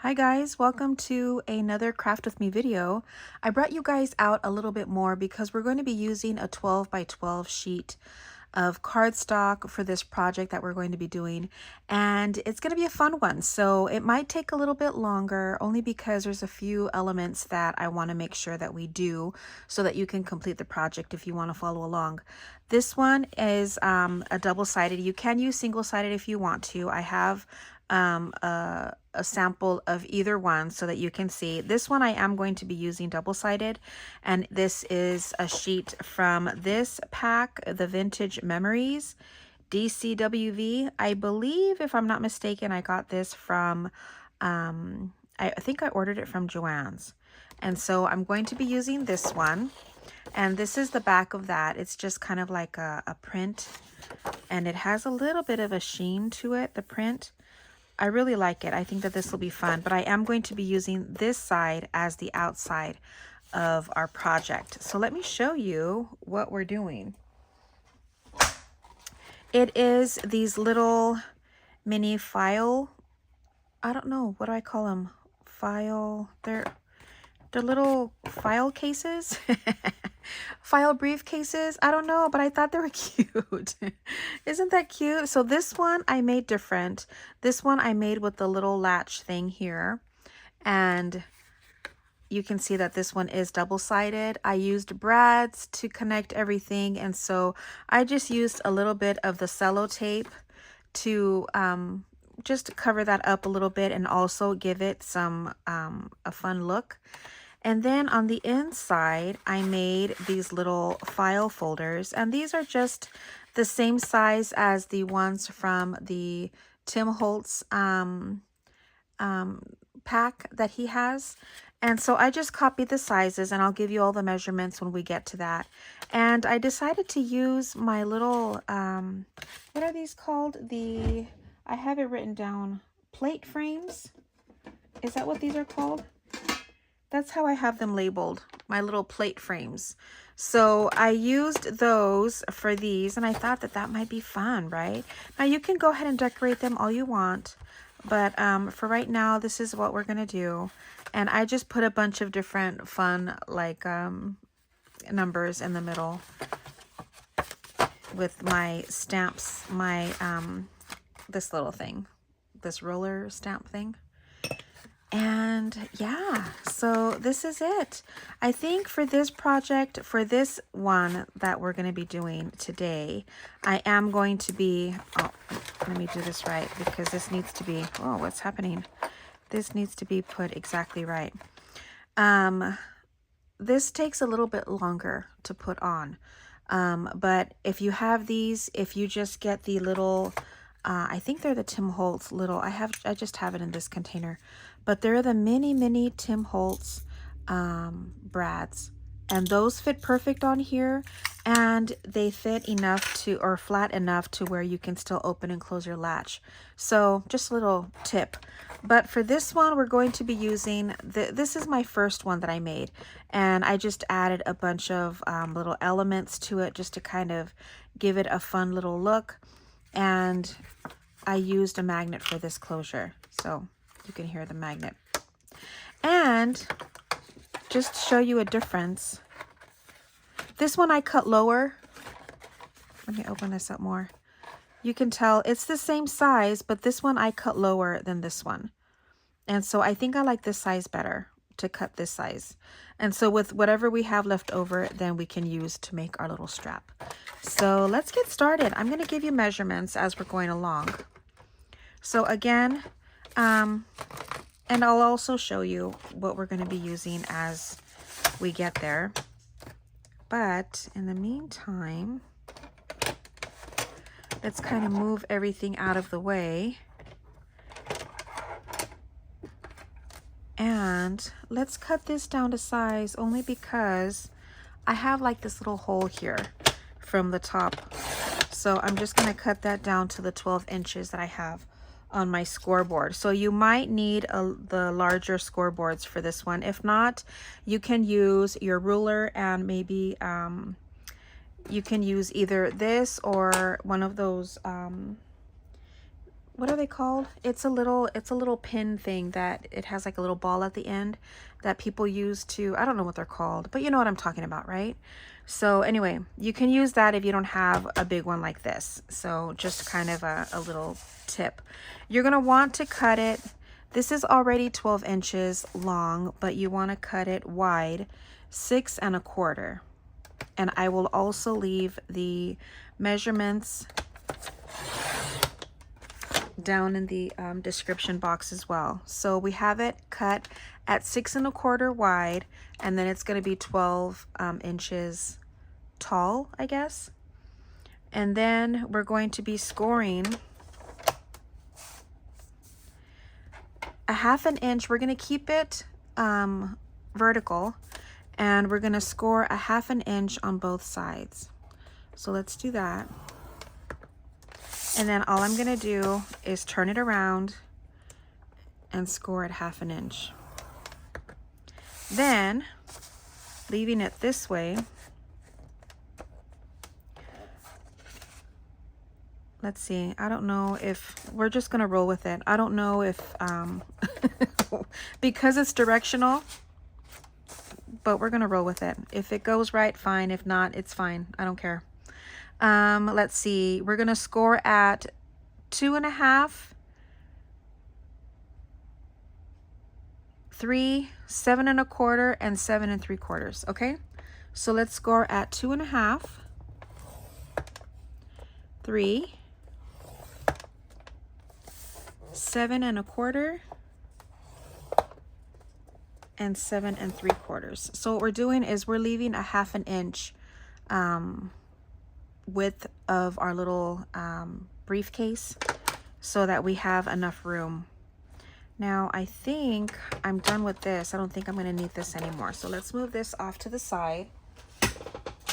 Hi guys, welcome to another Craft With Me video. I brought you guys out a little bit more because we're going to be using a 12 by 12 sheet of cardstock for this project that we're going to be doing, and it's going to be a fun one. So it might take a little bit longer only because there's a few elements that I want to make sure that we do so that you can complete the project if you want to follow along. This one is a double-sided. You can use single-sided if you want to. I have a sample of either one so that you can see. This one I am going to be using double-sided, and this is a sheet from this pack, the Vintage Memories DCWV. I believe, if I'm not mistaken, I got this from I think I ordered it from Joann's, and so I'm going to be using this one. And this is the back of that. It's just kind of like a print, and it has a little bit of a sheen to it, the print. I really like it. I think that this will be fun, but I am going to be using this side as the outside of our project. So let me show you what we're doing. It is these little mini file, I don't know, what do I call them? They're little file cases. File briefcases. I don't know, but I thought they were cute. Isn't that cute? So this one I made different. This one I made with the little latch thing here. And you can see that this one is double-sided. I used brads to connect everything. And so I just used a little bit of the sellotape to just cover that up a little bit and also give it some a fun look. And then on the inside, I made these little file folders, and these are just the same size as the ones from the Tim Holtz pack that he has. And so I just copied the sizes, and I'll give you all the measurements when we get to that. And I decided to use my little, what are these called? I have it written down, plate frames. Is that what these are called? That's how I have them labeled, my little plate frames. So I used those for these, and I thought that that might be fun, right? Now you can go ahead and decorate them all you want, but for right now, this is what we're gonna do. And I just put a bunch of different fun, like numbers in the middle with my stamps, my this little thing, this roller stamp thing. And yeah, so this is it. I think for this project, for this one that we're going to be doing today, I am going to be, oh, let me do this right, because this needs to be, oh, what's happening? This needs to be put exactly right. This takes a little bit longer to put on. But if you have these, if you just get the little, I think they're the Tim Holtz little, I just have it in this container, but they're the mini Tim Holtz brads, and those fit perfect on here, and they fit enough to, or flat enough to where you can still open and close your latch. So just a little tip. But for this one, we're going to be using, this is my first one that I made, and I just added a bunch of little elements to it just to kind of give it a fun little look. And I used a magnet for this closure, so you can hear the magnet. And just to show you a difference, this one I cut lower. Let me open this up more. You can tell it's the same size, but this one I cut lower than this one. And so I think I like this size better, to cut this size. And so with whatever we have left over, then we can use to make our little strap. So let's get started. I'm going to give you measurements as we're going along. So again, and I'll also show you what we're going to be using as we get there. But in the meantime, let's kind of move everything out of the way. And let's cut this down to size, only because I have like this little hole here from the top. So I'm just going to cut that down to the 12 inches that I have on my scoreboard. So you might need the larger scoreboards for this one. If not, you can use your ruler, and maybe you can use either this or one of those what are they called? It's a little pin thing that it has like a little ball at the end that people use to, I don't know what they're called, but you know what I'm talking about, right? So anyway, you can use that if you don't have a big one like this. So just kind of a little tip. You're gonna want to cut it. This is already 12 inches long, but you want to cut it wide, 6 1/4. And I will also leave the measurements down in the description box as well. So we have it cut at 6 1/4 wide, and then it's going to be 12 inches tall, I guess. And then we're going to be scoring a 1/2 inch. We're going to keep it vertical, and we're going to score a 1/2 inch on both sides. So let's do that. And then all I'm going to do is turn it around and score at 1/2 inch. Then, leaving it this way, let's see, I don't know if, we're just going to roll with it. I don't know if, because it's directional, but we're going to roll with it. If it goes right, fine. If not, it's fine. I don't care. Let's see, we're going to score at 2 1/2, 3, 7 1/4, and 7 3/4. Okay, so let's score at 2 1/2, 3, 7 1/4, and 7 3/4. So what we're doing is we're leaving a 1/2 inch width of our little briefcase so that we have enough room. Now I think I'm done with this. I don't think I'm going to need this anymore. So let's move this off to the side.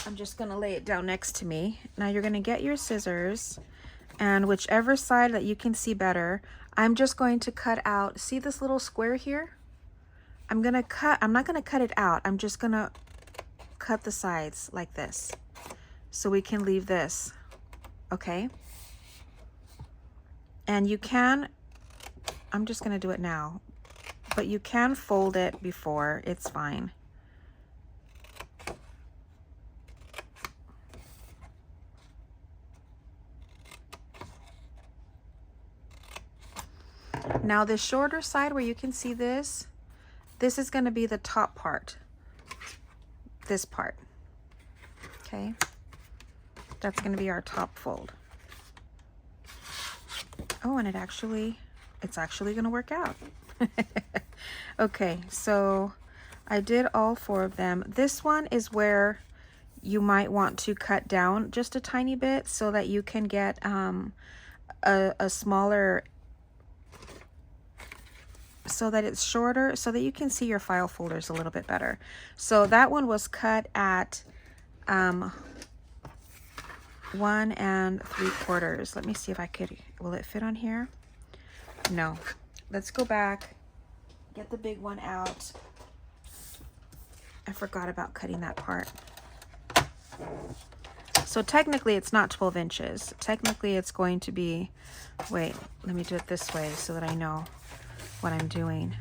I'm just going to lay it down next to me. Now you're going to get your scissors, and whichever side that you can see better, I'm just going to cut out, see this little square here? I'm not going to cut it out. I'm just going to cut the sides like this, so we can leave this, okay? And you can, I'm just gonna do it now, but you can fold it before, it's fine. Now the shorter side where you can see this is gonna be the top part, this part, okay? That's going to be our top fold. Oh, and it's actually going to work out. Okay, so I did all 4 of them. This one is where you might want to cut down just a tiny bit so that you can get a smaller, so that it's shorter, so that you can see your file folders a little bit better. So that one was cut at 1 3/4. Let me see if I could, will it fit on here? No. Let's go back, get the big one out. I forgot about cutting that part. So technically it's not 12 inches. Technically it's going to be, wait, let me do it this way so that I know what I'm doing.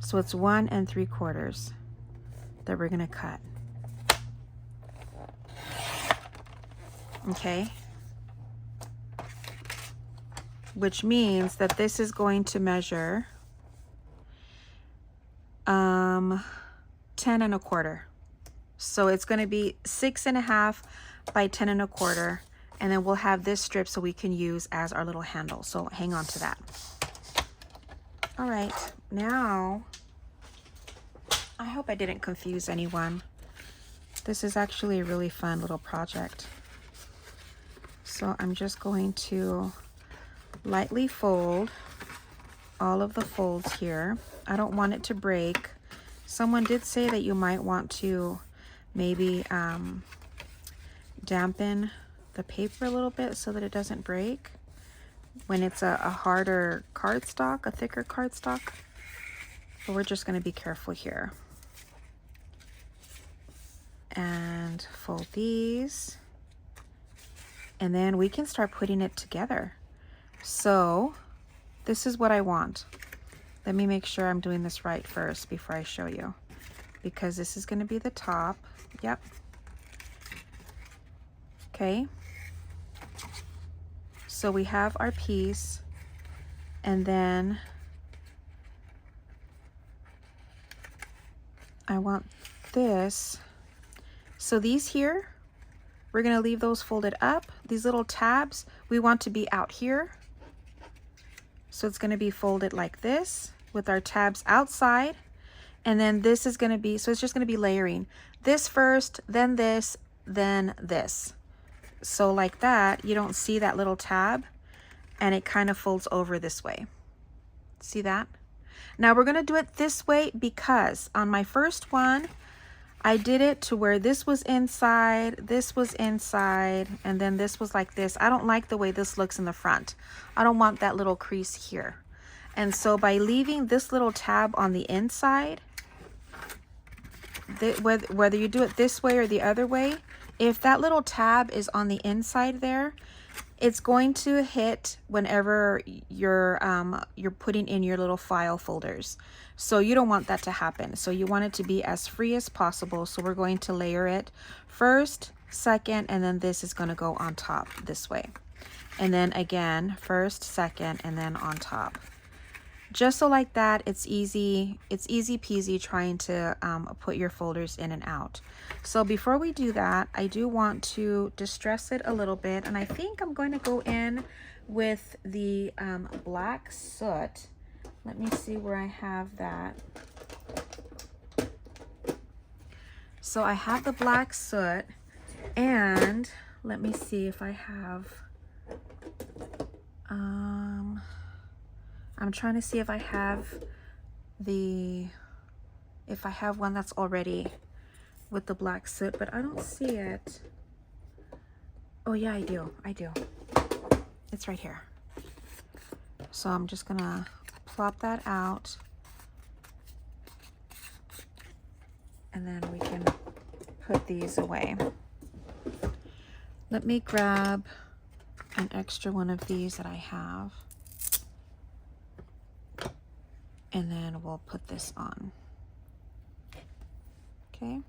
So it's 1 3/4 that we're gonna cut. Okay, which means that this is going to measure 10 1/4. So it's going to be 6 1/2 by 10 1/4, and then we'll have this strip so we can use as our little handle. So hang on to that. All right, now I hope I didn't confuse anyone. This is actually a really fun little project. So I'm just going to lightly fold all of the folds here. I don't want it to break. Someone did say that you might want to maybe dampen the paper a little bit so that it doesn't break when it's a harder cardstock, a thicker cardstock. But we're just going to be careful here. And fold these. And then we can start putting it together. So This is what I want. Let me make sure I'm doing this right first before I show you, because this is going to be the top. Yep. Okay. So we have our piece, and then I want this. So these here, we're going to leave those folded up. These little tabs, we want to be out here. So it's going to be folded like this with our tabs outside. And then this is going to be, so it's just going to be layering. This first, then this, then this. So like that, you don't see that little tab, and it kind of folds over this way. See that? Now we're going to do it this way because on my first one, I did it to where this was inside, and then this was like this. I don't like the way this looks in the front. I don't want that little crease here. And so by leaving this little tab on the inside, whether you do it this way or the other way, if that little tab is on the inside there, it's going to hit whenever you're putting in your little file folders. So you don't want that to happen. So you want it to be as free as possible. So we're going to layer it first, second, and then this is going to go on top this way. And then again, first, second, and then on top. Just so like that, it's easy peasy trying to put your folders in and out. So before we do that, I do want to distress it a little bit, and I think I'm going to go in with the black soot. Let me see where I have that. So I have the black soot, and let me see if I have I'm trying to see if I have one that's already with the black soot, but I don't see it. Oh yeah, I do. It's right here. So I'm just gonna plop that out, and then we can put these away. Let me grab an extra one of these that I have, and then we'll put this on. Okay.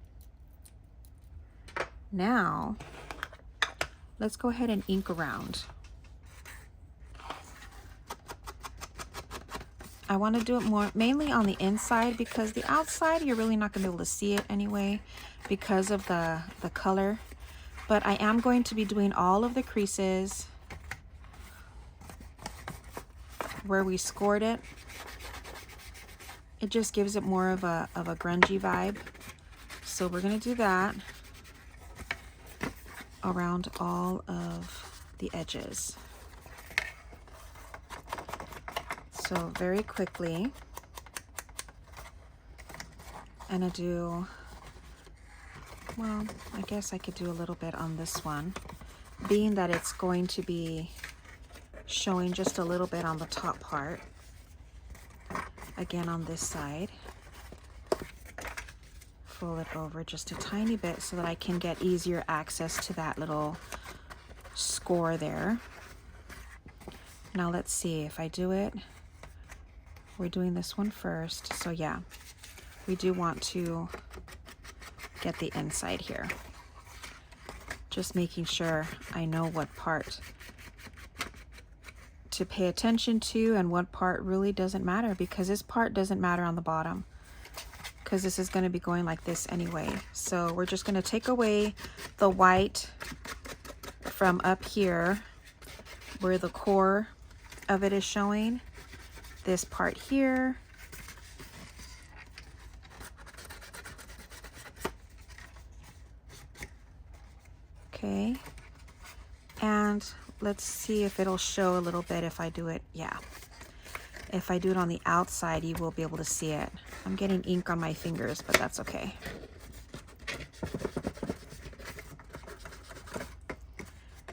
Now, let's go ahead and ink around. I want to do it mainly on the inside, because the outside you're really not going to be able to see it anyway because of the color. But I am going to be doing all of the creases where we scored it. It just gives it more of a grungy vibe. So we're going to do that around all of the edges. So very quickly, and I do, well, I guess I could do a little bit on this one, being that it's going to be showing just a little bit on the top part. Again, on this side, fold it over just a tiny bit so that I can get easier access to that little score there. Now let's see if I do it. We're doing this one first. So yeah, we do want to get the inside here. Just making sure I know what part to pay attention to and what part really doesn't matter, because this part doesn't matter on the bottom, because this is going to be going like this anyway. So we're just going to take away the white from up here where the core of it is showing. This part here. Okay. And let's see if it'll show a little bit if I do it. Yeah. If I do it on the outside, you will be able to see it. I'm getting ink on my fingers, but that's okay.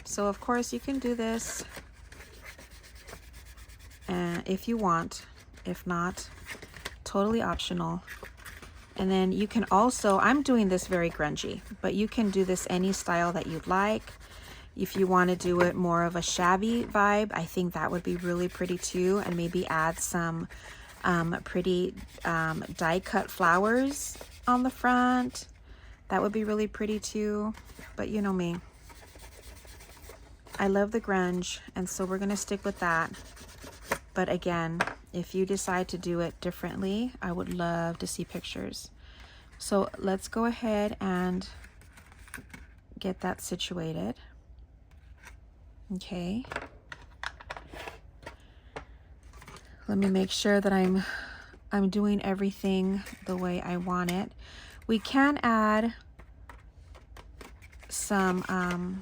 So of course you can do this if you want. If not, totally optional. And then you can also, I'm doing this very grungy, but you can do this any style that you'd like. If you want to do it more of a shabby vibe, I think that would be really pretty too. And maybe add some pretty die cut flowers on the front. That would be really pretty too. But you know me, I love the grunge, and so we're gonna stick with that. But again, if you decide to do it differently, I would love to see pictures. So let's go ahead and get that situated. Okay. Let me make sure that I'm doing everything the way I want it. We can add some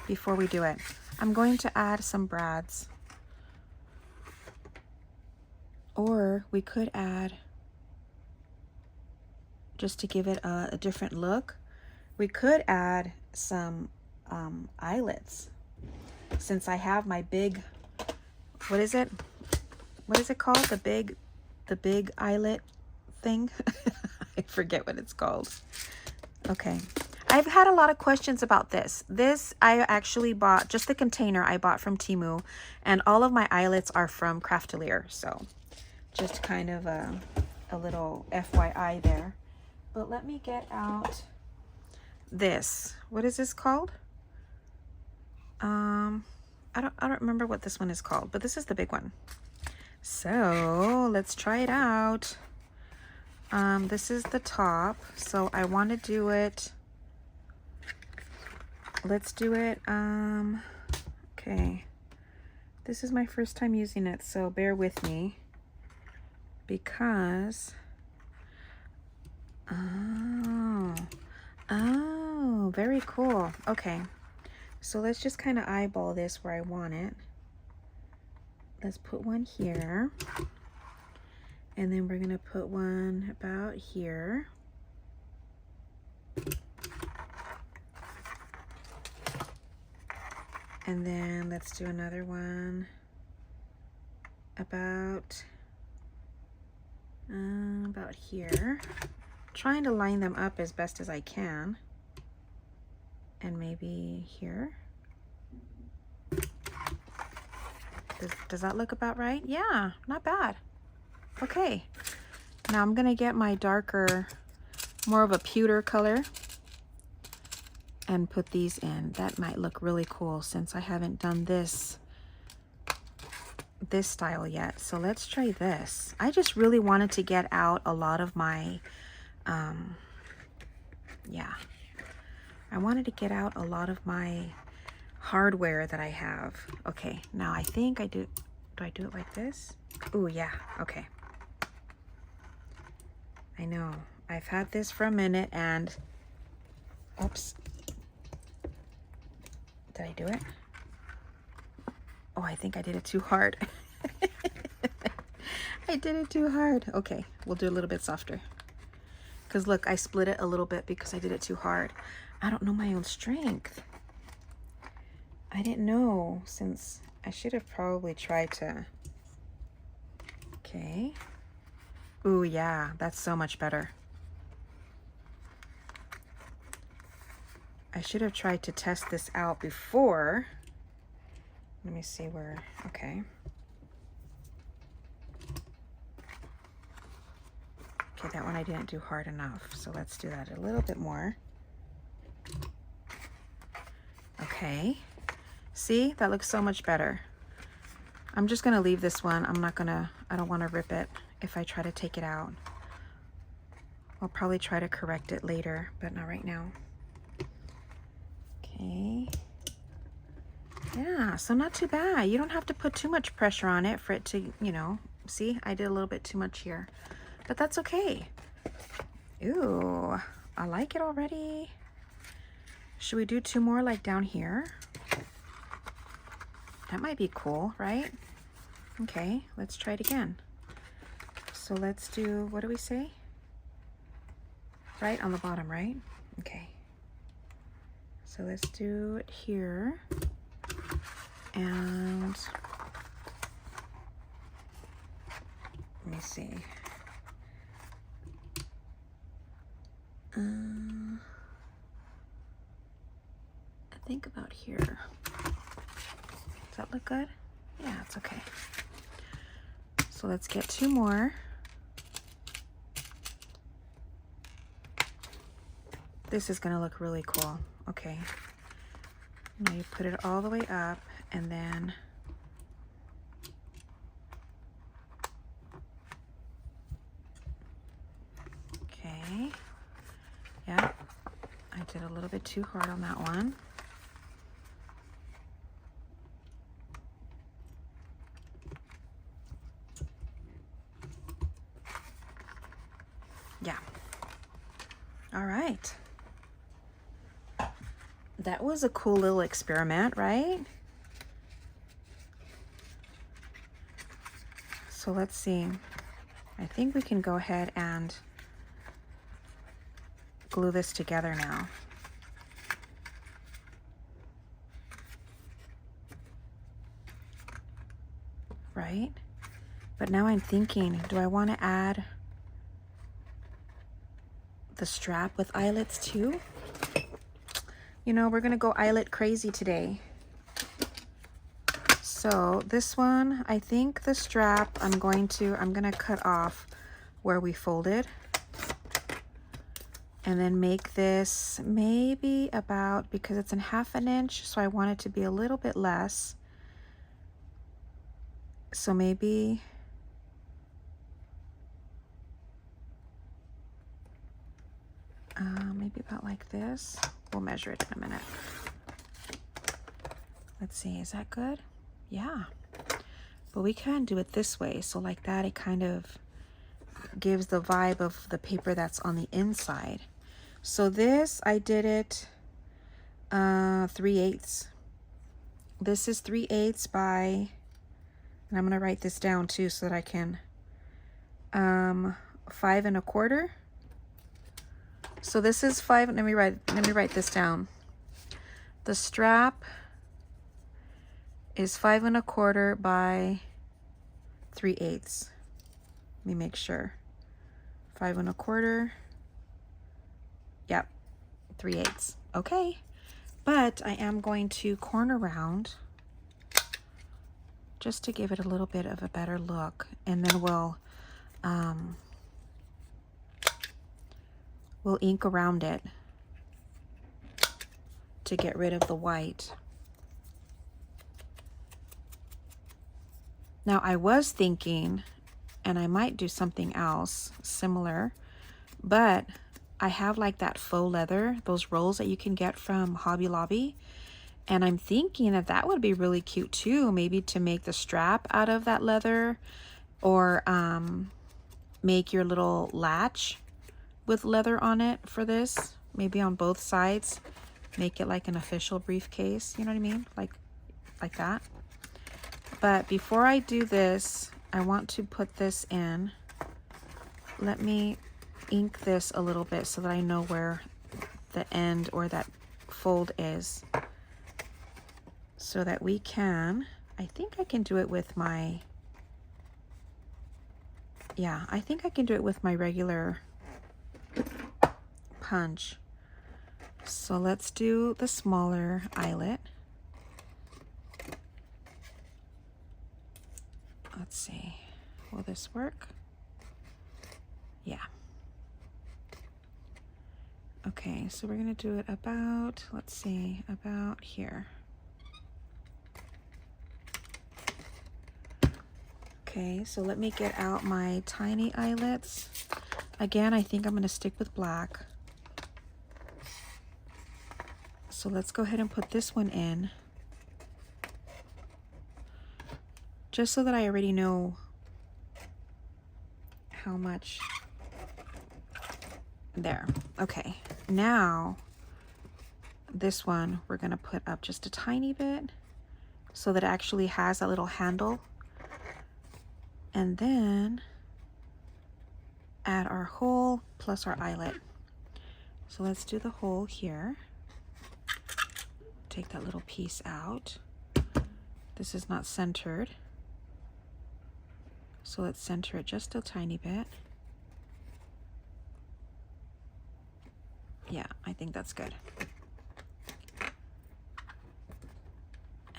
before we do it. I'm going to add some brads. Or we could add, just to give it a different look, we could add some eyelets. Since I have my big, what is it? What is it called? The big eyelet thing? I forget what it's called. Okay. I've had a lot of questions about this. This I actually bought, just the container I bought from Temu, and all of my eyelets are from Crafty. So just kind of a little FYI there. But let me get out this. What is this called? I don't remember what this one is called, but this is the big one. So let's try it out. This is the top. So I want to do it. Let's do it. Okay. This is my first time using it, so bear with me. Because, oh, very cool. Okay. So let's just kind of eyeball this where I want it. Let's put one here. And then we're going to put one about here. And then let's do another one about here. Trying to line them up as best as I can. And maybe here. Does that look about right? Yeah, not bad. Okay. Now I'm gonna get my darker, more of a pewter color and put these in. That might look really cool since I haven't done this style yet. So let's try this. I just really wanted to get out a lot of my yeah, I wanted to get out a lot of my hardware that I have. Okay, now I think I do I do it like this? Oh yeah, okay. I know, I've had this for a minute and oops, did I do it? Oh, I think I did it too hard. I did it too hard. Okay, we'll do a little bit softer. Because look, I split it a little bit because I did it too hard. I don't know my own strength. I didn't know, since I should have probably tried to. Okay. Ooh, yeah, that's so much better. I should have tried to test this out before. Let me see where, okay. Okay, that one I didn't do hard enough, so let's do that a little bit more. Okay, see, that looks so much better. I'm just gonna leave this one. I don't wanna rip it if I try to take it out. I'll probably try to correct it later, but not right now. Okay. Yeah, so not too bad. You don't have to put too much pressure on it for it to, you know, see, I did a little bit too much here, but that's okay. Ooh, I like it already. Should we do two more like down here? That might be cool, right? Okay, let's try it again. So let's do, what do we say? Right on the bottom, right? Okay. So let's do it here. And let me see. think about here. Does that look good? Yeah, it's okay. So let's get 2 more. This is gonna look really cool. Okay. Now you put it all the way up and then okay. Yeah, I did a little bit too hard on that one. Yeah. All right. That was a cool little experiment, right? So let's see. I think we can go ahead and glue this together now. Right? But now I'm thinking, do I want to add the strap with eyelets too? You know, we're gonna go eyelet crazy today. So this one, I think the strap, I'm gonna cut off where we folded and then make this maybe about, because it's in 1/2 inch, so I want it to be a little bit less. So maybe maybe about like this. We'll measure it in a minute. Let's see, is that good? Yeah. But we can do it this way. So like that, it kind of gives the vibe of the paper that's on the inside. So this, I did it 3/8. This is 3/8 by, and I'm gonna write this down too so that I can, 5 1/4. So this is 5, let me write this down. The strap is 5 1/4 by 3/8. Let me make sure. 5 1/4. Yep, 3/8. Okay, but I am going to corner round just to give it a little bit of a better look, and then we'll ink around it to get rid of the white. Now I was thinking, and I might do something else similar, but I have like that faux leather, those rolls that you can get from Hobby Lobby, and I'm thinking that that would be really cute too, maybe to make the strap out of that leather, or make your little latch with leather on it for this, maybe on both sides, make it like an official briefcase, you know what I mean, like that. But before I do this, I want to put this in. Let me ink this a little bit so that I know where the end or that fold is, so that we can, I think I can do it with my, yeah, I think I can do it with my regular punch. So let's do the smaller eyelet. Let's see, will this work? Yeah. Okay, so we're gonna do it about, let's see, about here. Okay, so let me get out my tiny eyelets. Again, I think I'm gonna stick with black. So let's go ahead and put this one in, just so that I already know how much. There. Okay, now this one we're gonna put up just a tiny bit so that it actually has a little handle, and then add our hole plus our eyelet. So let's do the hole here. Take that little piece out. This is not centered, so let's center it just a tiny bit. Yeah, I think that's good.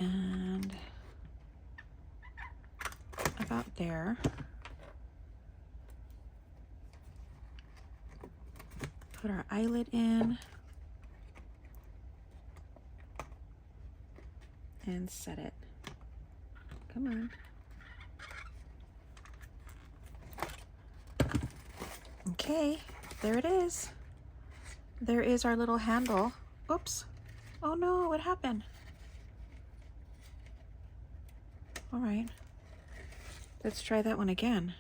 And about there. Put our eyelet in. And set it. Come on. Okay, there it is. There is our little handle. Oops. Oh no, what happened? All right. Let's try that one again.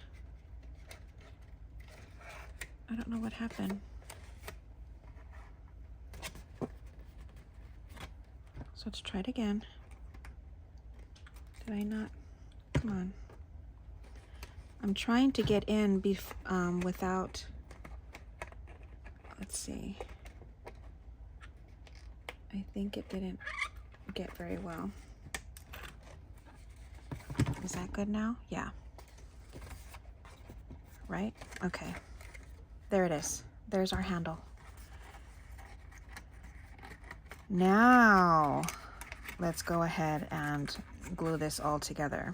I don't know what happened. So let's try it again. Did I not? Come on. I'm trying to get in without, let's see. I think it didn't get very well. Is that good now? Yeah. Right? Okay. There it is. There's our handle. Now, let's go ahead and glue this all together.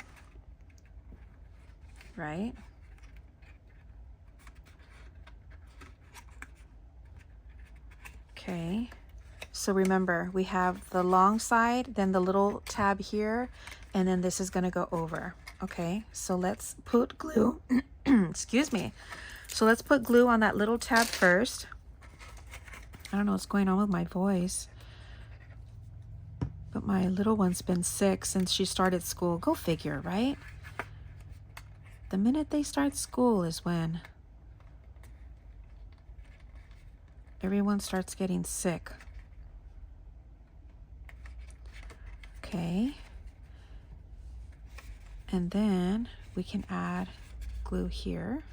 Right? Okay. So remember, we have the long side, then the little tab here, and then this is going to go over. Okay, so let's put glue. Excuse me. So let's put glue on that little tab first. I don't know what's going on with my voice, but my little one's been sick since she started school. Go figure, right? The minute they start school is when everyone starts getting sick. Okay. And then we can add glue here.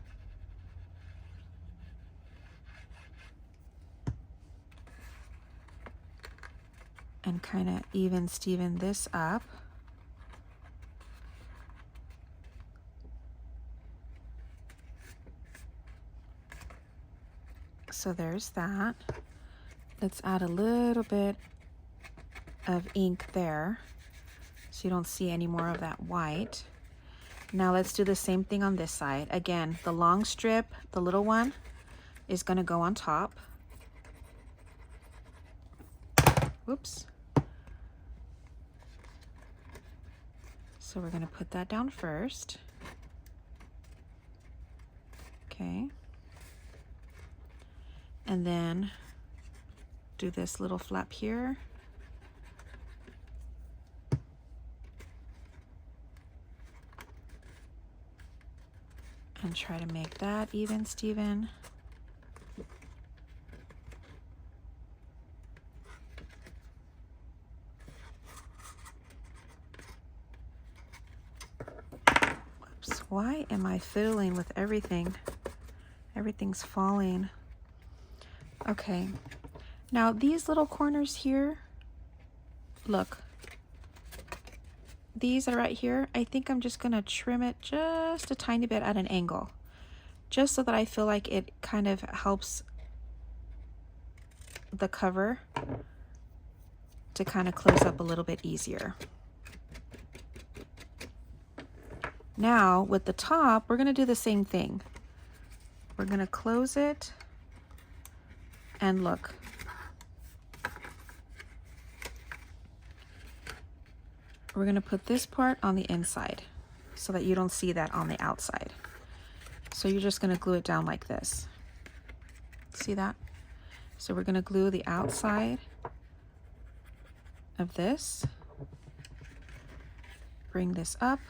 And kind of even this up. So there's that. Let's add a little bit of ink there so you don't see any more of that white. Now let's do the same thing on this side. Again, the long strip, the little one, is going to go on top. Whoops. So we're going to put that down first. Okay. And then do this little flap here. And try to make that even, Steven. Whoops, why am I fiddling with everything? Everything's falling. Okay, now these little corners here, look. These are right here. I think I'm just gonna trim it just a tiny bit at an angle, just so that I feel like it kind of helps the cover to kind of close up a little bit easier. Now with the top, we're gonna do the same thing. We're gonna close it and look. We're going to put this part on the inside so that you don't see that on the outside. So you're just going to glue it down like this. See that? So we're going to glue the outside of this. Bring this up.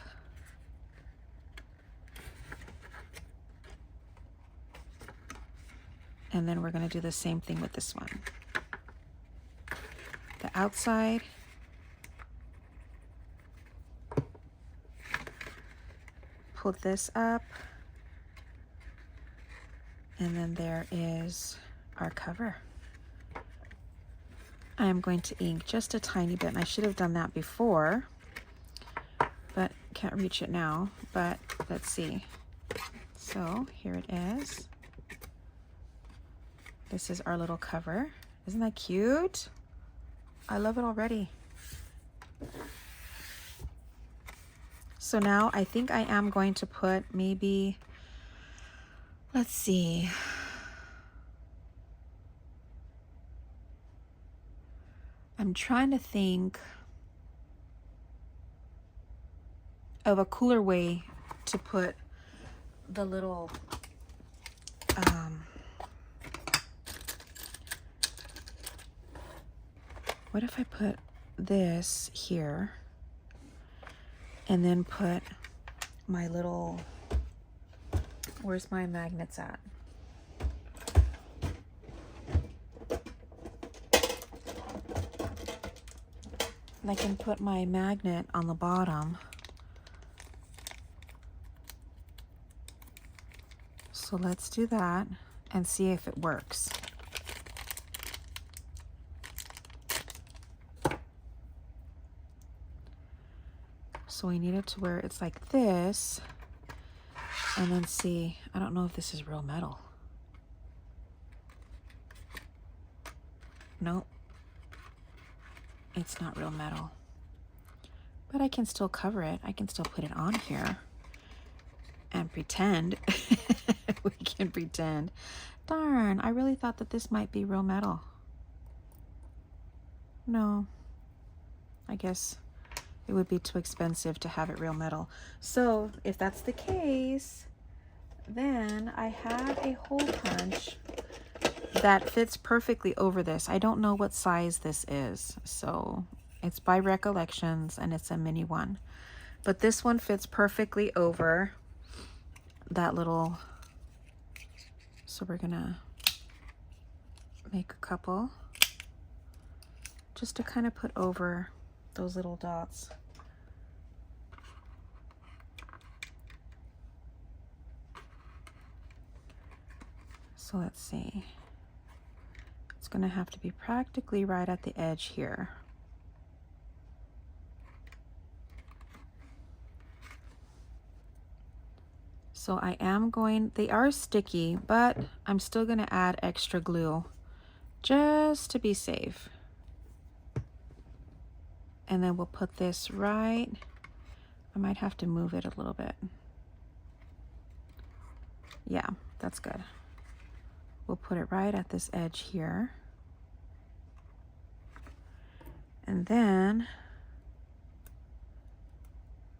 And then we're going to do the same thing with this one. The outside. Pull this up, and then there is our cover. I am going to ink just a tiny bit, and I should have done that before, but can't reach it now. But let's see. So here it is. This is our little cover. Isn't that cute? I love it already. So now I think I am going to put maybe, let's see. I'm trying to think of a cooler way to put the little, what if I put this here and then put my little, where's my magnets at? I can put my magnet on the bottom. So let's do that and see if it works. So we need it to where it's like this, and then see, I don't know if this is real metal. Nope. It's not real metal, but I can still cover it. I can still put it on here and pretend. We can pretend. Darn, I really thought that this might be real metal. No, I guess it would be too expensive to have it real metal. So if that's the case, then I have a hole punch that fits perfectly over this. I don't know what size this is, so it's by Recollections and it's a mini one, but this one fits perfectly over that little. So we're gonna make a couple just to kind of put over those little dots. So let's see. It's going to have to be practically right at the edge here. So I am going, they are sticky, but I'm still going to add extra glue just to be safe. And then we'll put this right, I might have to move it a little bit. Yeah, that's good. We'll put it right at this edge here. And then,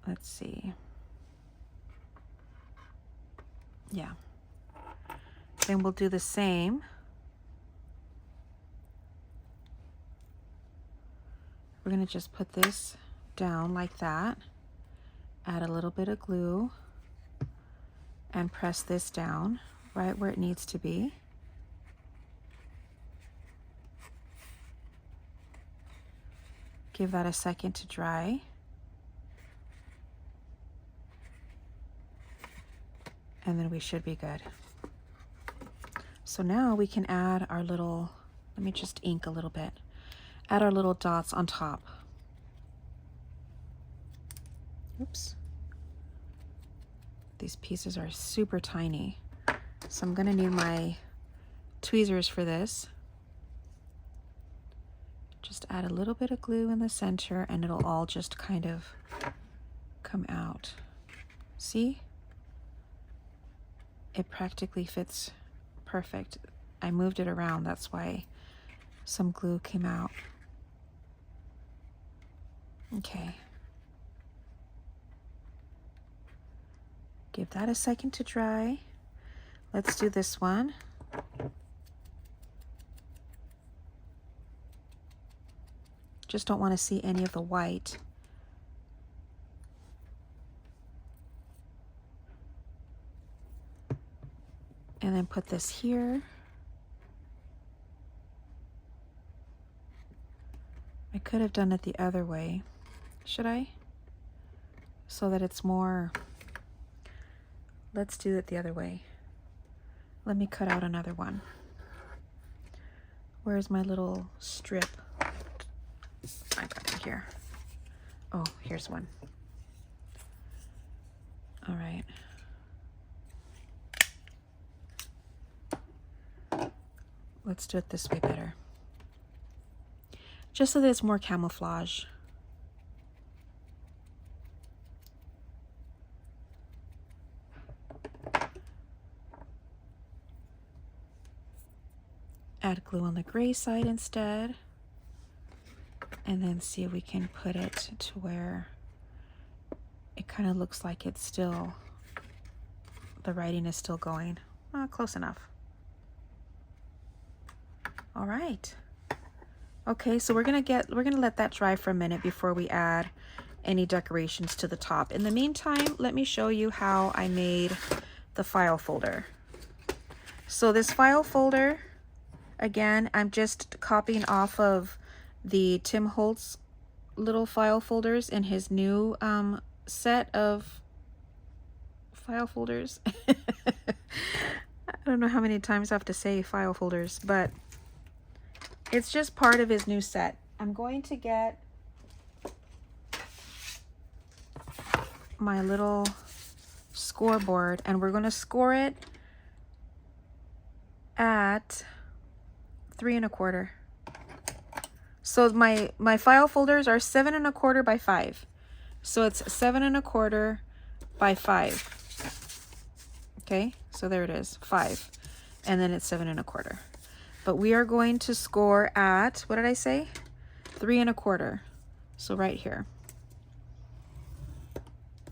let's see. Yeah. Then we'll do the same. We're going to just put this down like that. Add a little bit of glue and press this down right where it needs to be. Give that a second to dry. And then we should be good. So now we can add our little, let me just ink a little bit. Add our little dots on top. Oops. These pieces are super tiny. So I'm gonna need my tweezers for this. Just add a little bit of glue in the center and it'll all just kind of come out. See? It practically fits perfect. I moved it around, that's why some glue came out. Okay. Give that a second to dry. Let's do this one. Just don't want to see any of the white. And then put this here. I could have done it the other way. Should I? So that it's more, let's do it the other way. Let me cut out another one. Where's my little strip? I got it here. Oh, here's one. All right. Let's do it this way better. Just so that it's more camouflage. Add glue on the gray side instead. And then see if we can put it to where it kind of looks like it's still, the writing is still going. Close enough. All right. Okay, so we're gonna let that dry for a minute before we add any decorations to the top. In the meantime, let me show you how I made the file folder. So this file folder, again, I'm just copying off of the Tim Holtz little file folders in his new set of file folders. I don't know how many times I have to say file folders, but it's just part of his new set. I'm going to get my little scoreboard and we're going to score it at 3 1/4. So my file folders are 7 1/4 by 5. So it's 7 1/4 by 5. Okay, so there it is, 5. And then it's 7 1/4. But we are going to score at, what did I say? 3 1/4. So right here.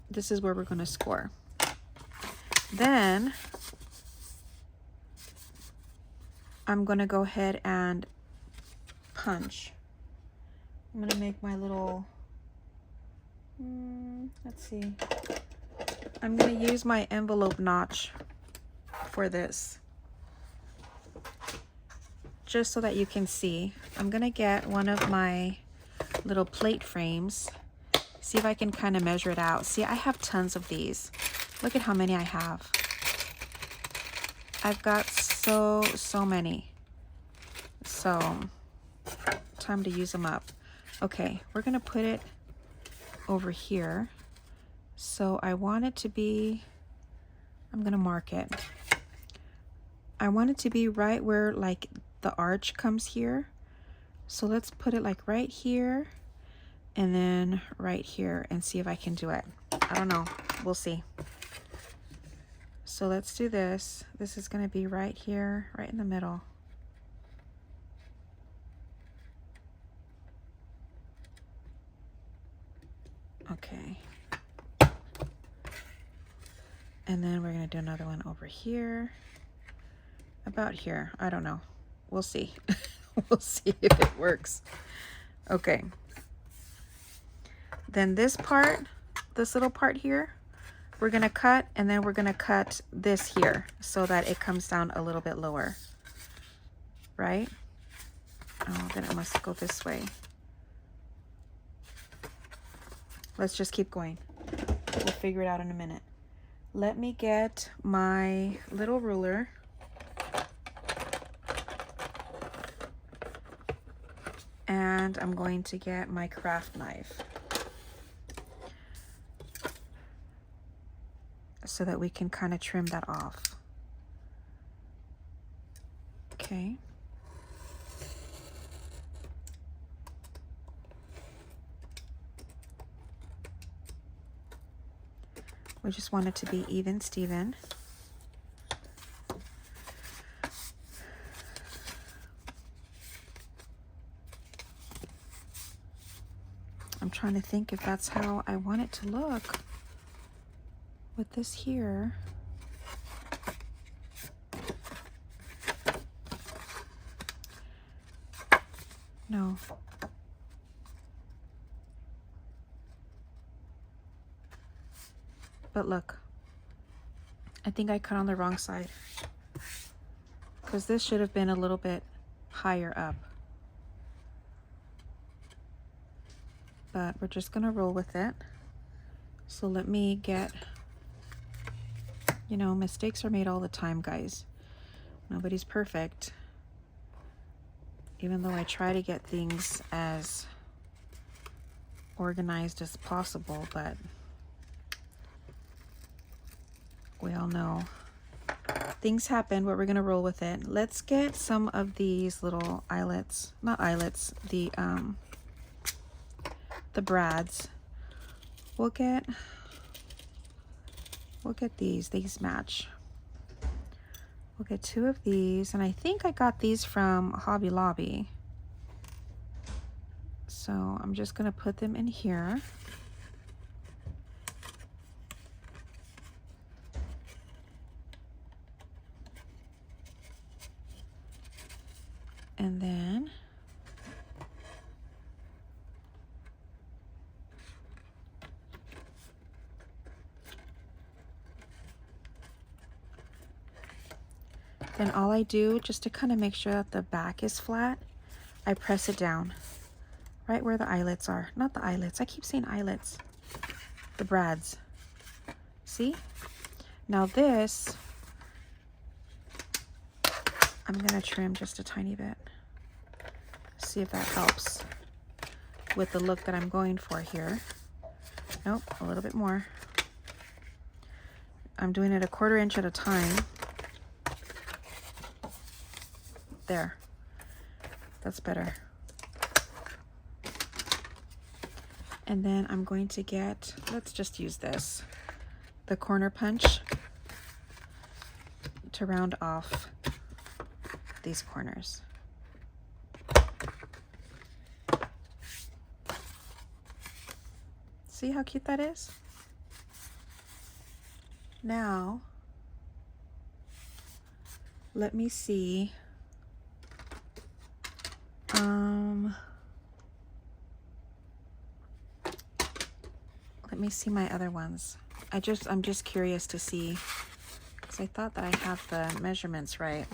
This is where we're going to score. Then I'm going to go ahead and punch. I'm going to make my little, let's see. I'm going to use my envelope notch for this, just so that you can see. I'm going to get one of my little plate frames, see if I can kind of measure it out. See, I have tons of these. Look at how many I have. I've got so many. So time to use them up. Okay, we're gonna put it over here. So I want it to be, I'm gonna mark it. I want it to be right where like the arch comes here. So let's put it like right here and then right here and see if I can do it. I don't know, we'll see. So let's do this. This is gonna be right here, right in the middle. Okay. And then we're gonna do another one over here. About here, I don't know. We'll see. We'll see if it works. Okay. Then this part, this little part here, we're gonna cut, and then we're gonna cut this here so that it comes down a little bit lower. Right? Oh, then it must go this way. Let's just keep going. We'll figure it out in a minute. Let me get my little ruler. And I'm going to get my craft knife so that we can kind of trim that off. Okay. We just want it to be even, Steven. I'm trying to think if that's how I want it to look with this here. No. But look, I think I cut on the wrong side because this should have been a little bit higher up. But we're just gonna roll with it. So let me get, you know, mistakes are made all the time, guys. Nobody's perfect. Even though I try to get things as organized as possible, but we all know things happen, but we're gonna roll with it. Let's get some of these little eyelets, not eyelets, the brads. We'll get these match. We'll get 2 of these, and I think I got these from Hobby Lobby. So I'm just gonna put them in here. And then all I do, just to kind of make sure that the back is flat, I press it down right where the eyelets are. Not the eyelets, I keep saying eyelets. The brads. See? Now this, I'm gonna trim just a tiny bit. See if that helps with the look that I'm going for here. Nope, a little bit more. I'm doing it 1/4 inch at a time. There. That's better. And then I'm going to get, let's just use this, the corner punch to round off these corners. See how cute that is? Now, let me see. Let me see my other ones. I'm just curious to see, because I thought that I have the measurements right.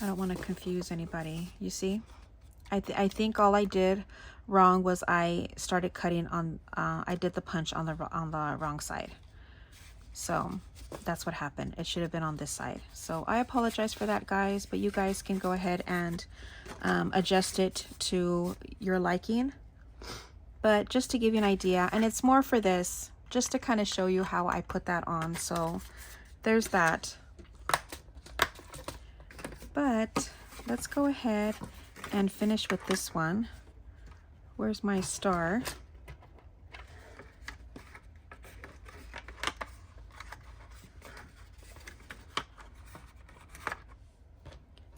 I don't want to confuse anybody. You see, I think all I did wrong was I started cutting on. I did the punch on the wrong side. So that's what happened. It should have been on this side. So I apologize for that, guys, but you guys can go ahead and adjust it to your liking. But just to give you an idea, and it's more for this, just to kind of show you how I put that on. So there's that. But let's go ahead and finish with this one. Where's my star?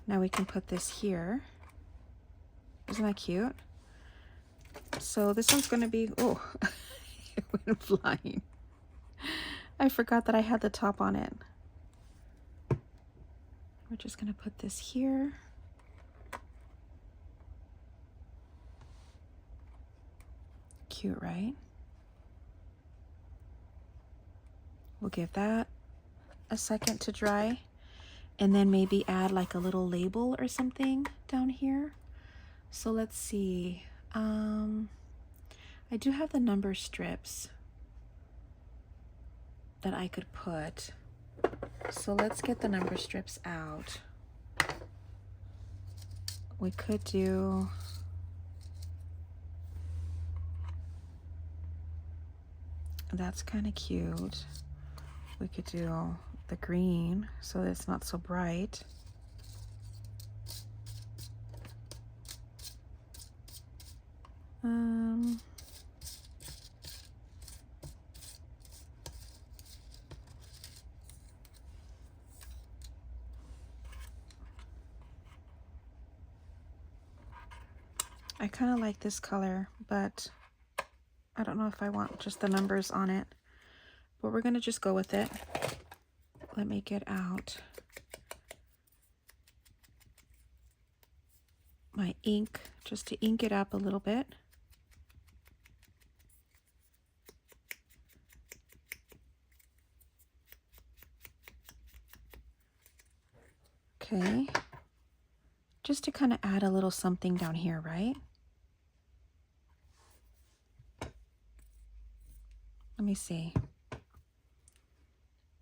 Now we can put this here. Isn't that cute? So this one's going to be, oh, it went flying. I forgot that I had the top on it. We're just going to put this here. Cute, right? We'll give that a second to dry, and then maybe add like a little label or something down here. So let's see. I do have the number strips that I could put. So let's get the number strips out. We could do that's kind of cute. We could do the green so that it's not so bright. I kind of like this color, but I don't know if I want just the numbers on it, but we're gonna just go with it. Let me get out my ink just to ink it up a little bit. Okay, just to kind of add a little something down here, right? Let me see.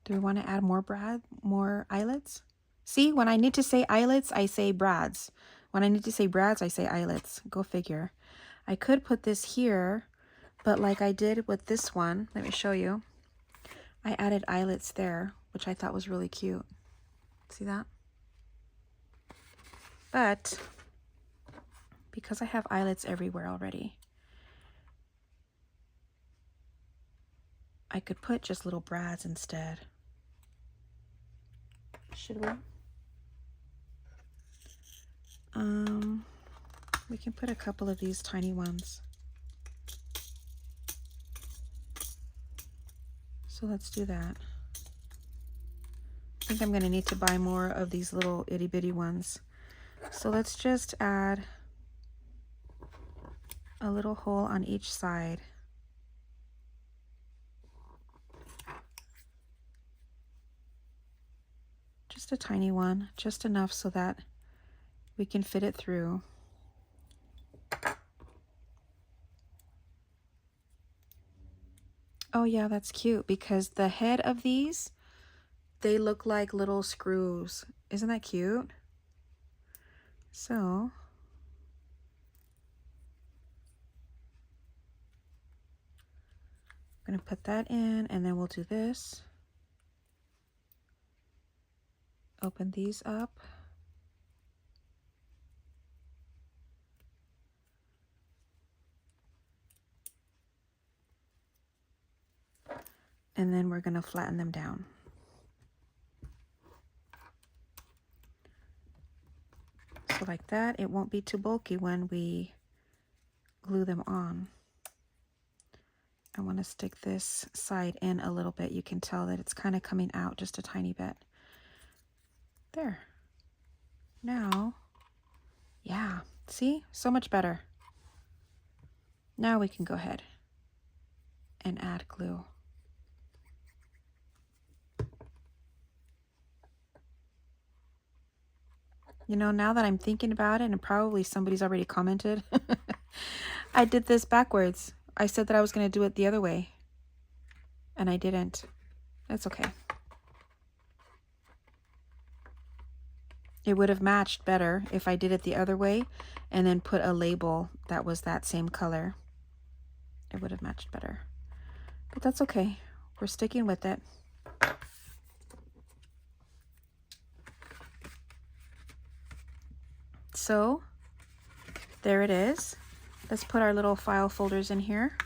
Do we want to add more eyelets? See, when I need to say eyelets, I say brads. When I need to say brads, I say eyelets. Go figure. I could put this here, but like I did with this one, let me show you. I added eyelets there, which I thought was really cute. See that? But because I have eyelets everywhere already, I could put just little brads instead. Should we? We can put a couple of these tiny ones. So let's do that. I think I'm going to need to buy more of these little itty bitty ones. So let's just add a little hole on each side. Just a tiny one, just enough so that we can fit it through. Oh yeah, that's cute because the head of these, they look like little screws. Isn't that cute? So I'm going to put that in, and then we'll do this. Open these up. And then we're going to flatten them down. So like that, it won't be too bulky when we glue them on. I want to stick this side in a little bit. You can tell that it's kind of coming out just a tiny bit. There. Now, yeah, see? So much better. Now we can go ahead and add glue. You know, now that I'm thinking about it, and probably somebody's already commented, I did this backwards. I said that I was going to do it the other way, and I didn't. That's okay. It would have matched better if I did it the other way and then put a label that was that same color. It would have matched better. But that's okay. We're sticking with it. So there it is. Let's put our little file folders in here.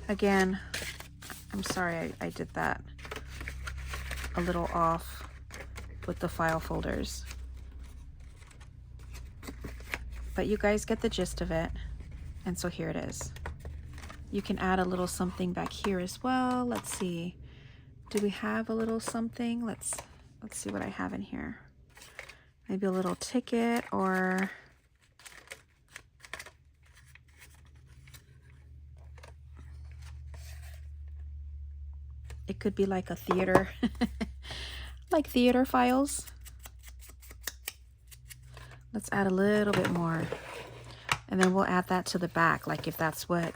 Again, I'm sorry I did that a little off with the file folders. But you guys get the gist of it. And so here it is. You can add a little something back here as well. Let's see. Do we have a little something? Let's see what I have in here. Maybe a little ticket, or it could be like a theater, like theater files. Let's add a little bit more. And then we'll add that to the back, like if that's what,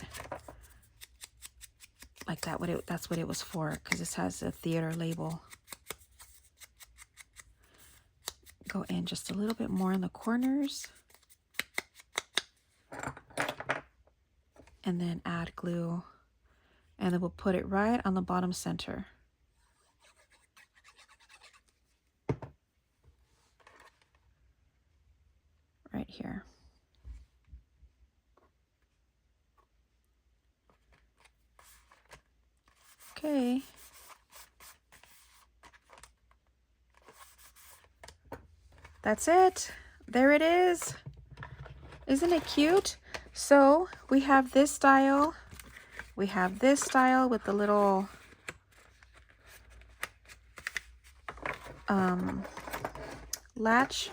like that's what it was for, because this has a theater label. Go in just a little bit more in the corners. And then add glue. And then we'll put it right on the bottom center. Right here. Okay. That's it. There it is. Isn't it cute? So we have this style. We have this style with the little latch.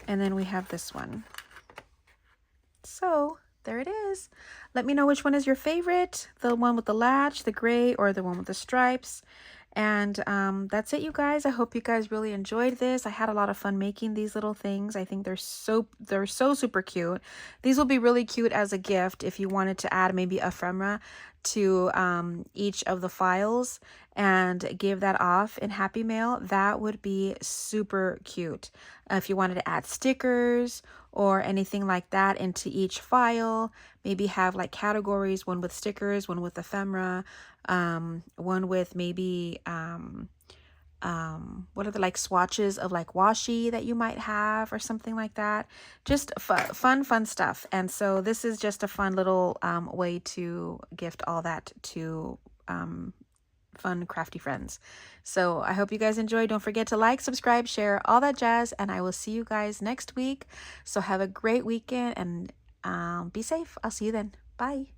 And then we have this one. So there it is. Let me know which one is your favorite. The one with the latch, the gray, or the one with the stripes. And that's it, you guys. I hope you guys really enjoyed this. I had a lot of fun making these little things. I think they're so super cute. These will be really cute as a gift if you wanted to add maybe ephemera to each of the files and give that off in Happy Mail. That would be super cute. If you wanted to add stickers or anything like that into each file, maybe have like categories, one with stickers, one with ephemera, one with maybe what are the like swatches of like washi that you might have or something like that. Just fun stuff. And so this is just a fun little way to gift all that to fun crafty friends. So I hope you guys enjoy. Don't forget to like, subscribe, share, all that jazz, and I will see you guys next week. So have a great weekend and be safe. I'll see you then. Bye.